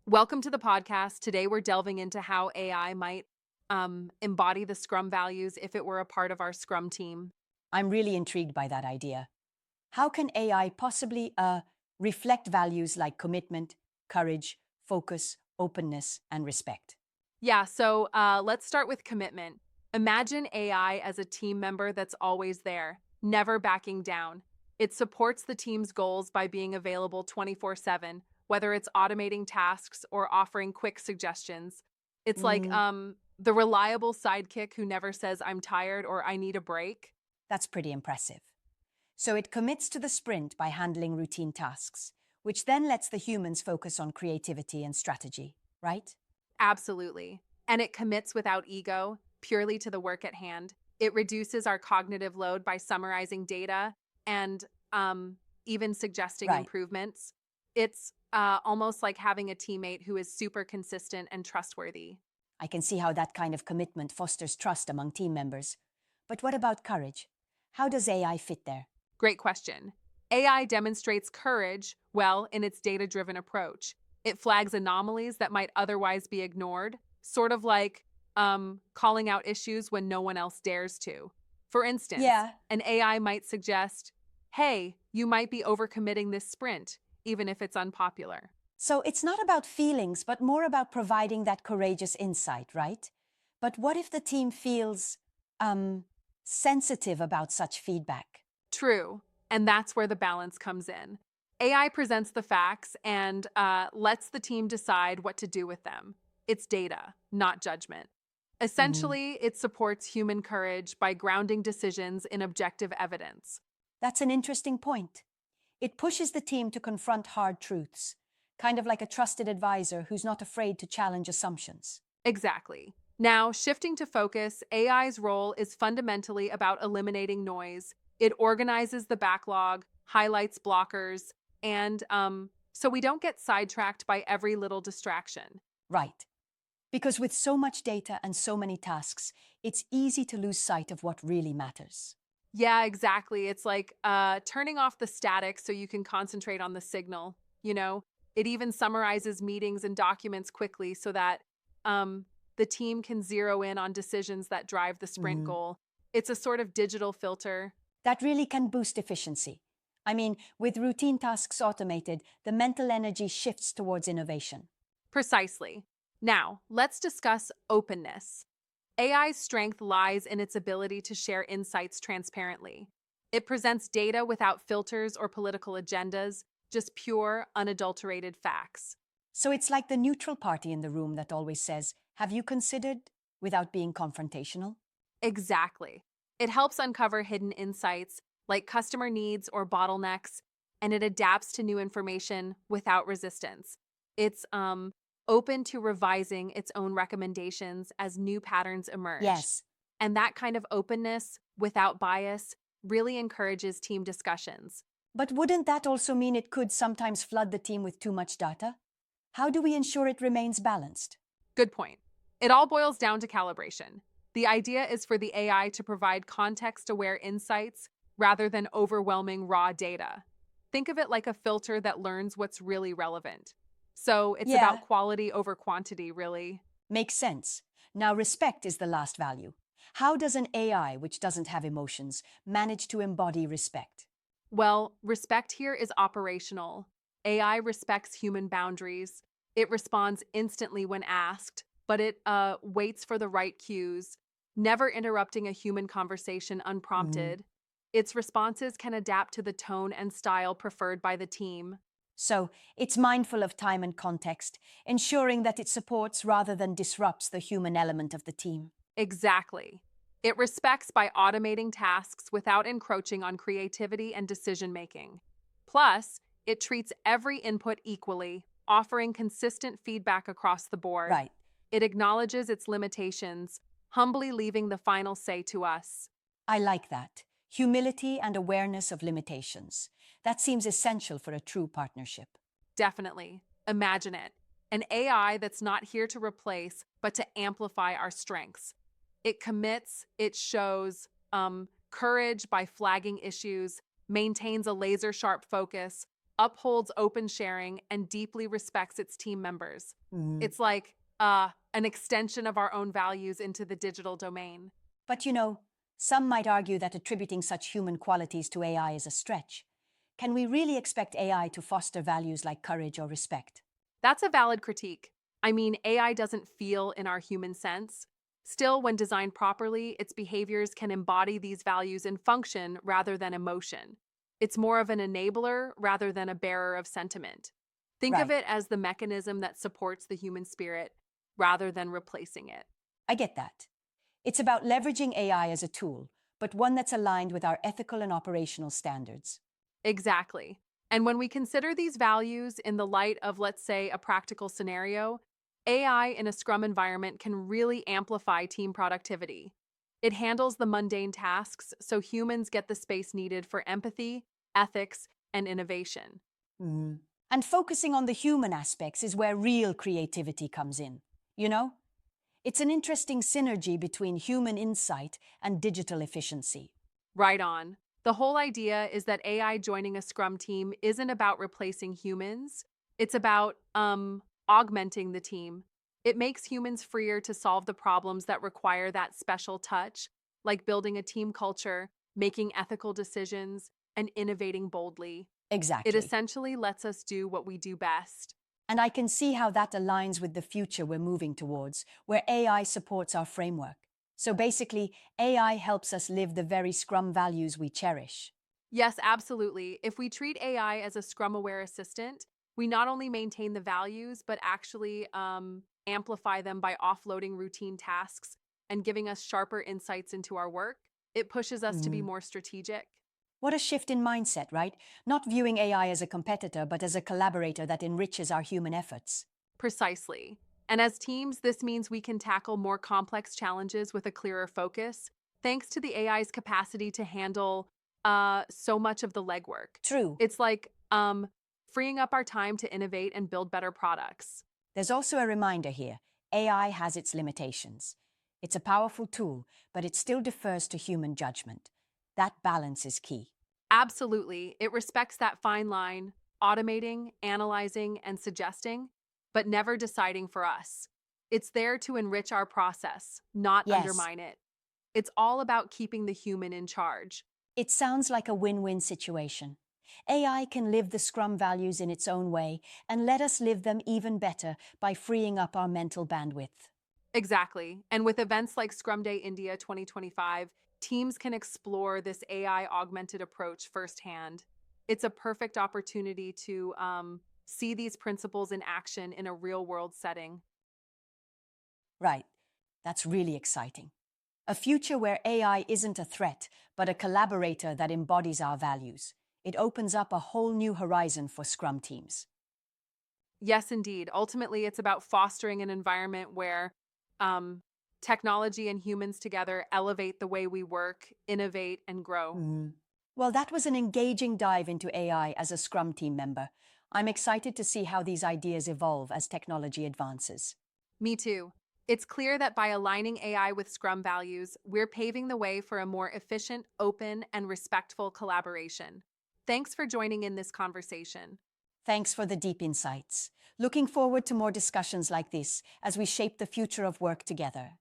Welcome to the podcast. Today we're delving into how AI might embody the Scrum values if it were a part of our Scrum team. I'm really intrigued by that idea. How can AI possibly reflect values like commitment, courage, focus, openness, and respect? Let's start with commitment. Imagine AI as a team member that's always there, never backing down. It supports the team's goals by being available 24/7, whether it's automating tasks or offering quick suggestions. It's like Mm, the reliable sidekick who never says, I'm tired or I need a break. that's pretty impressive. So it commits to the sprint by handling routine tasks, which then lets the humans focus on creativity and strategy, right? Absolutely. And it commits without ego, purely to the work at hand. It reduces our cognitive load by summarizing data and even suggesting Right. improvements. It's almost like having a teammate who is super consistent and trustworthy. I can see how that kind of commitment fosters trust among team members. But what about courage? How does AI fit there? Great question. AI demonstrates courage well in its data driven approach. It flags anomalies that might otherwise be ignored, sort of like calling out issues when no one else dares to. For instance, Yeah, an AI might suggest, hey, you might be overcommitting this sprint, even if it's unpopular. so it's not about feelings, but more about providing that courageous insight, right? But what if the team feels um, sensitive about such feedback? True. And that's where the balance comes in. AI presents the facts and lets the team decide what to do with them. It's data, not judgment. Mhm. Essentially, it supports human courage by grounding decisions in objective evidence. That's an interesting point. It pushes the team to confront hard truths, kind of like a trusted advisor who's not afraid to challenge assumptions. Exactly. Now, shifting to focus, AI's role is fundamentally about eliminating noise. It organizes the backlog, highlights blockers, and so we don't get sidetracked by every little distraction. Right. Because with so much data and so many tasks, it's easy to lose sight of what really matters. Yeah, exactly. It's like turning off the static so you can concentrate on the signal. You know, it even summarizes meetings and documents quickly so that um, the team can zero in on decisions that drive the sprint Mhm. goal. It's a sort of digital filter. That really can boost efficiency. I mean, with routine tasks automated, the mental energy shifts towards innovation. Precisely. Now, let's discuss openness. AI's strength lies in its ability to share insights transparently. It presents data without filters or political agendas, just pure, unadulterated facts. So it's like the neutral party in the room that always says, have you considered, without being confrontational? Exactly. It helps uncover hidden insights like customer needs or bottlenecks, and it adapts to new information without resistance. It's open to revising its own recommendations as new patterns emerge. Yes. And that kind of openness without bias really encourages team discussions. But wouldn't that also mean it could sometimes flood the team with too much data? How do we ensure it remains balanced? Good point. It all boils down to calibration. The idea is for the AI to provide context aware insights rather than overwhelming raw data. Think of it like a filter that learns what's really relevant. So it's Yeah, about quality over quantity, really. makes sense. Now, respect is the last value. How does an AI, which doesn't have emotions, manage to embody respect? Well, respect here is operational. AI respects human boundaries. It responds instantly when asked, but it waits for the right cues, never interrupting a human conversation Mhm. unprompted. Its responses can adapt to the tone and style preferred by the team. So it's mindful of time and context, ensuring that it supports rather than disrupts the human element of the team. Exactly. It respects by automating tasks without encroaching on creativity and decision making. Plus, it treats every input equally, offering consistent feedback across the board. Right. It acknowledges its limitations, humbly leaving the final say to us. I like that. Humility and awareness of limitations. That seems essential for a true partnership. Definitely. Imagine it. An AI that's not here to replace, but to amplify our strengths. It commits, it shows courage by flagging issues, maintains a laser sharp focus, upholds open sharing, and deeply respects its team members. Mm. It's like an extension of our own values into the digital domain. But some might argue that attributing such human qualities to AI is a stretch. Can we really expect AI to foster values like courage or respect? That's a valid critique. I mean, AI doesn't feel in our human sense. Still, when designed properly, its behaviors can embody these values in function rather than emotion. It's more of an enabler rather than a bearer of sentiment. Think of Right. it as the mechanism that supports the human spirit rather than replacing it. I get that. It's about leveraging AI as a tool, but one that's aligned with our ethical and operational standards. Exactly. And when we consider these values in the light of, let's say, a practical scenario, AI in a Scrum environment can really amplify team productivity. It handles the mundane tasks so humans get the space needed for empathy, ethics, and innovation. Mm. And focusing on the human aspects is where real creativity comes in. You know, it's an interesting synergy between human insight and digital efficiency. Right on. The whole idea is that AI joining a Scrum team isn't about replacing humans. It's about augmenting the team. It makes humans freer to solve the problems that require that special touch, like building a team culture, making ethical decisions, and innovating boldly. It Exactly. essentially lets us do what we do best. And I can see how that aligns with the future we're moving towards, where AI supports our framework. So basically, AI helps us live the very Scrum values we cherish. Yes, absolutely. If we treat AI as a Scrum aware assistant, we not only maintain the values, but actually amplify them by offloading routine tasks and giving us sharper insights into our work. It pushes us to be Mm. more strategic. What a shift in mindset, right? Not viewing AI as a competitor, but as a collaborator that enriches our human efforts. Precisely. And as teams, this means we can tackle more complex challenges with a clearer focus, thanks to the AI's capacity to handle so much of the legwork. True. It's like freeing up our time to innovate and build better products. There's also a reminder here AI has its limitations. It's a powerful tool, but it still defers to human judgment. That balance is key. Absolutely. It respects that fine line, automating, analyzing, and suggesting, but never deciding for us. It's there to enrich our process, not Yes, undermine it. It's all about keeping the human in charge. it sounds like a win-win situation. AI can live the Scrum values in its own way and let us live them even better by freeing up our mental bandwidth. Exactly. And with events like Scrum Day India 2025, teams can explore this AI augmented approach firsthand. It's a perfect opportunity to see these principles in action in a real world setting. Right, that's really exciting. A future where AI isn't a threat, but a collaborator that embodies our values. It opens up a whole new horizon for Scrum teams. Yes, indeed. Ultimately, it's about fostering an environment where um, technology and humans together elevate the way we work, innovate, and grow. Mhm. Well, that was an engaging dive into AI as a Scrum team member. I'm excited to see how these ideas evolve as technology advances. Me too. It's clear that by aligning AI with Scrum values, we're paving the way for a more efficient, open, and respectful collaboration. Thanks for joining in this conversation. Thanks for the deep insights. Looking forward to more discussions like this as we shape the future of work together.